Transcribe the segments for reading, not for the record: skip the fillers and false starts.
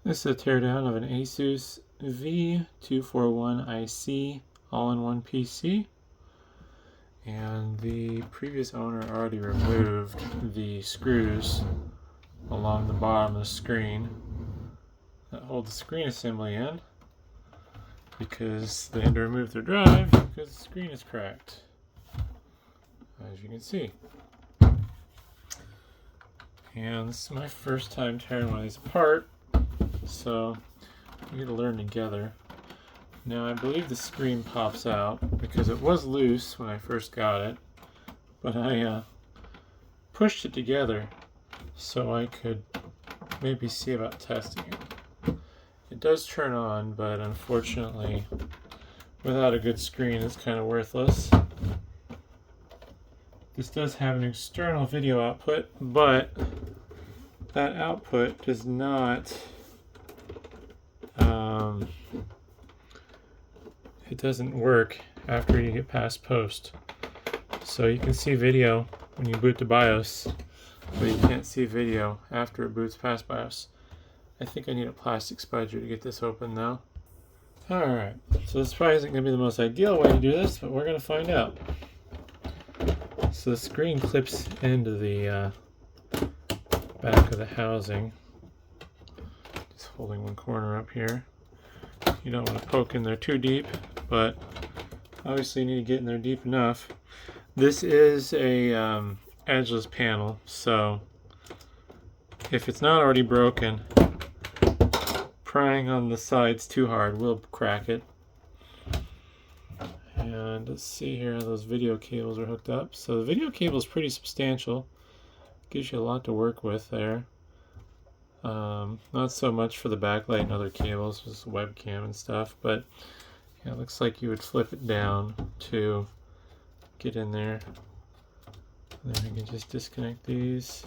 This is a teardown of an ASUS V241IC all-in-one PC, and the previous owner already removed the screws along the bottom of the screen that hold the screen assembly in, because they had to remove their drive because the screen is cracked, as you can see. And this is my first time tearing one of these apart, so we gotta learn together. Now I believe the screen pops out because it was loose when I first got it, but I pushed it together so I could maybe see about testing it. It does turn on, but unfortunately without a good screen it's kind of worthless. This does have an external video output, but that output does not it doesn't work after you get past post. So you can see video when you boot to BIOS, but you can't see video after it boots past BIOS. I think I need a plastic spudger to get this open though. Alright, so this probably isn't going to be the most ideal way to do this, but we're going to find out. So the screen clips into the back of the housing. Just holding one corner up here. You don't want to poke in there too deep, but obviously you need to get in there deep enough. This is a edgeless panel, so if it's not already broken, prying on the sides too hard will crack it. And let's see here how those video cables are hooked up. So the video cable is pretty substantial. Gives you a lot to work with there. Not so much for the backlight and other cables, just webcam and stuff, but yeah, it looks like you would flip it down to get in there. And then we can just disconnect these.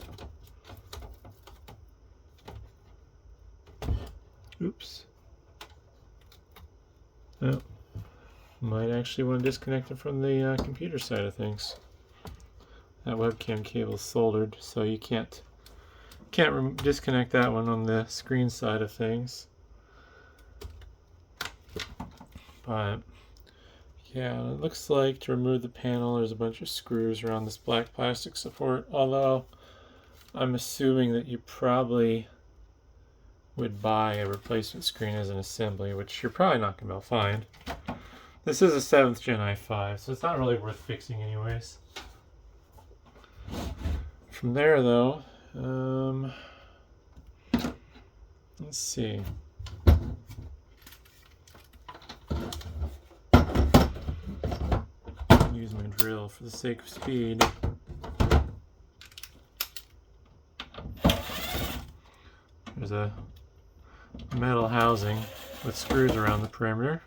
Oops. Oh, might actually want to disconnect it from the computer side of things. That webcam cable is soldered, so you can't disconnect that one on the screen side of things. But yeah, it looks like to remove the panel there's a bunch of screws around this black plastic support, although I'm assuming that you probably would buy a replacement screen as an assembly, which you're probably not going to be able to find. This is a 7th gen i5, so it's not really worth fixing anyways. From there though, let's see. Use my drill for the sake of speed. There's a metal housing with screws around the perimeter.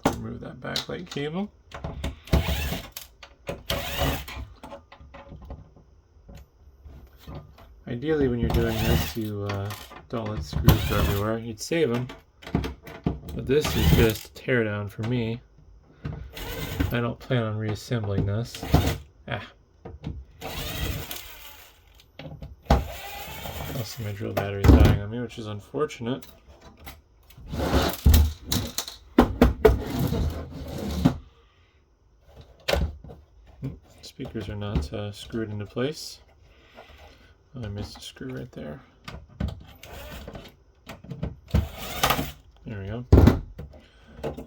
Remove that backlight cable. Ideally, when you're doing this, you don't let screws go everywhere. You'd save them, but this is just a teardown for me. I don't plan on reassembling this. Also, my drill battery's dying on me, which is unfortunate. Speakers are not screwed into place. I missed a screw right there. There we go.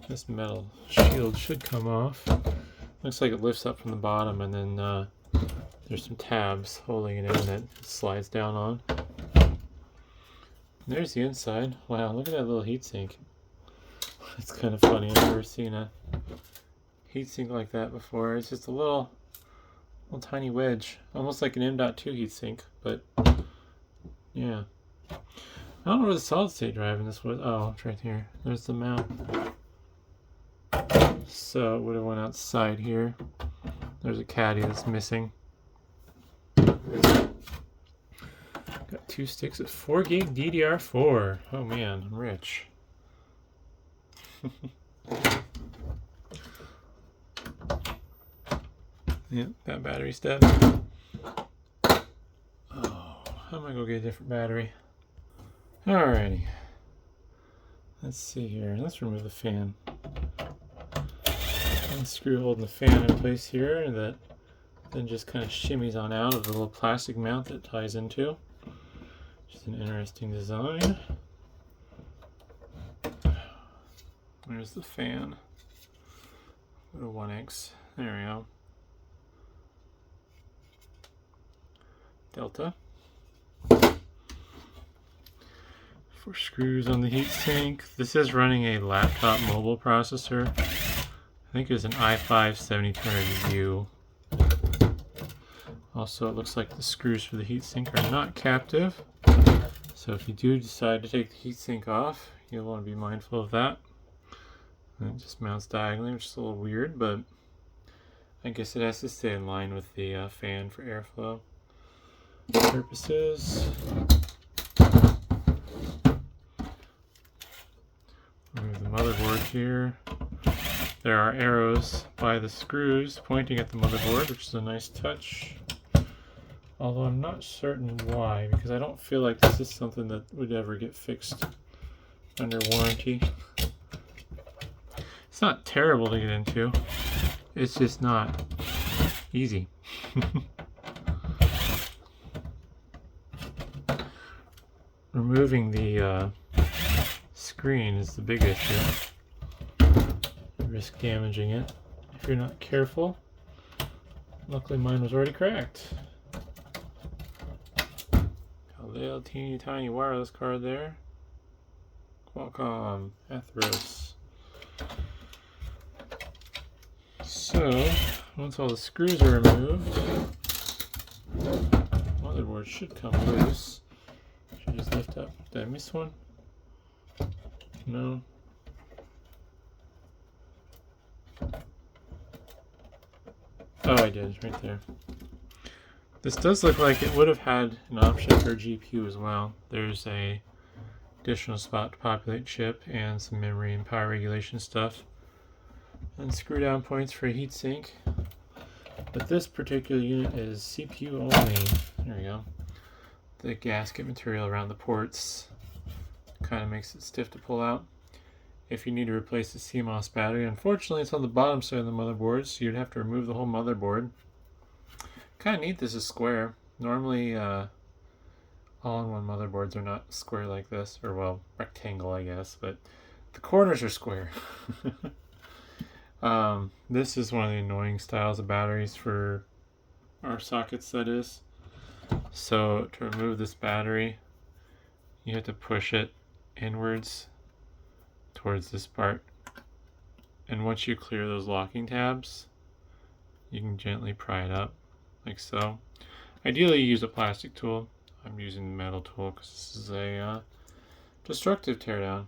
This metal shield should come off. Looks like it lifts up from the bottom, and then there's some tabs holding it in that it slides down on. And there's the inside. Wow, look at that little heatsink. It's kind of funny. I've never seen a heatsink like that before. It's just a little tiny wedge, almost like an M.2 heatsink, but yeah. I don't know where the solid state drive in this was. Oh, it's right here. There's the mount. So it would have went outside here. There's a caddy that's missing. Got 2 sticks of 4 gig DDR4. Oh man, I'm rich. Yep, that battery's dead. Oh, how am I going to get a different battery? Alrighty. Let's see here. Let's remove the fan. One screw holding the fan in place here that then just kind of shimmies on out of the little plastic mount that ties into. Just an interesting design. There's the fan. Go to 1X. There we go. Delta. 4 screws on the heatsink. This is running a laptop mobile processor. I think it was an i5-7200U. Also, it looks like the screws for the heatsink are not captive. So if you do decide to take the heatsink off, you'll want to be mindful of that. And it just mounts diagonally, which is a little weird, but I guess it has to stay in line with the fan for airflow purposes. Remove the motherboard here. There are arrows by the screws pointing at the motherboard, which is a nice touch. Although I'm not certain why, because I don't feel like this is something that would ever get fixed under warranty. It's not terrible to get into. It's just not easy. Removing the screen is the big issue. You risk damaging it if you're not careful. Luckily mine was already cracked. Got a little teeny tiny wireless card there. Qualcomm Atheros. So, once all the screws are removed, motherboard should come loose. Should just lift up. Did I miss one? No. Oh, I did. It's right there. This does look like it would have had an option for a GPU as well. There's a additional spot to populate chip and some memory and power regulation stuff. And screw down points for a heatsink. But this particular unit is CPU only. There we go. The gasket material around the ports kind of makes it stiff to pull out. If you need to replace the CMOS battery, unfortunately it's on the bottom side of the motherboard, so you'd have to remove the whole motherboard. Kind of neat this is square. Normally all-in-one motherboards are not square like this, or well, rectangle I guess, but the corners are square. This is one of the annoying styles of batteries for our sockets, that is. So to remove this battery, you have to push it inwards towards this part. And once you clear those locking tabs, you can gently pry it up, like so. Ideally you use a plastic tool. I'm using the metal tool because this is a destructive teardown.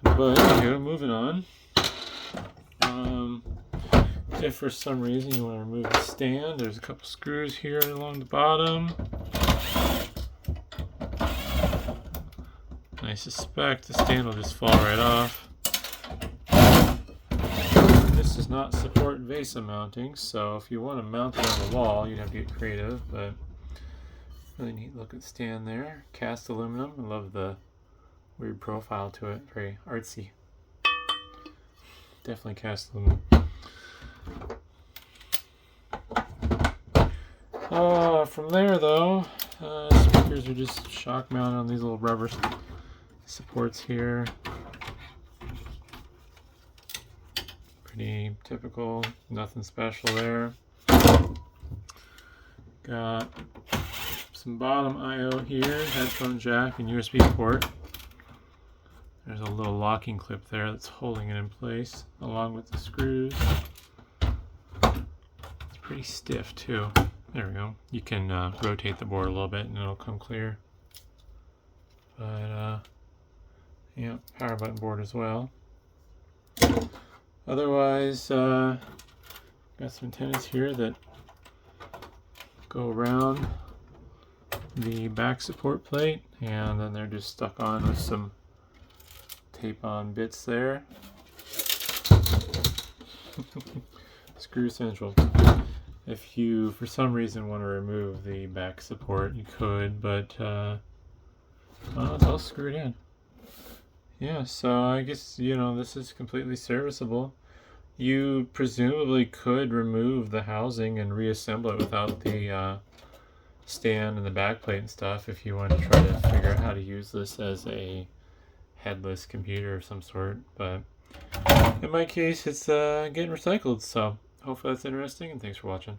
But anyway, moving on. If for some reason you want to remove the stand, there's a couple screws here along the bottom. And I suspect the stand will just fall right off. This does not support VESA mounting, so if you want to mount it on the wall, you'd have to get creative, but really neat look at the stand there. Cast aluminum. I love the weird profile to it. Very artsy. Definitely cast aluminum. From there though, speakers are just shock mounted on these little rubber supports here. Pretty typical, nothing special there. Got some bottom I/O here, headphone jack and USB port. There's a little locking clip there that's holding it in place along with the screws. It's pretty stiff too. There we go. You can rotate the board a little bit and it'll come clear. But yeah, power button board as well. Otherwise, got some antennas here that go around the back support plate, and then they're just stuck on with some tape on bits there. Screw central. If you for some reason want to remove the back support, you could, but it's all screwed in. Yeah, so I guess, this is completely serviceable. You presumably could remove the housing and reassemble it without the stand and the backplate and stuff if you want to try to figure out how to use this as a headless computer of some sort. But in my case, it's getting recycled, so hopefully that's interesting, and thanks for watching.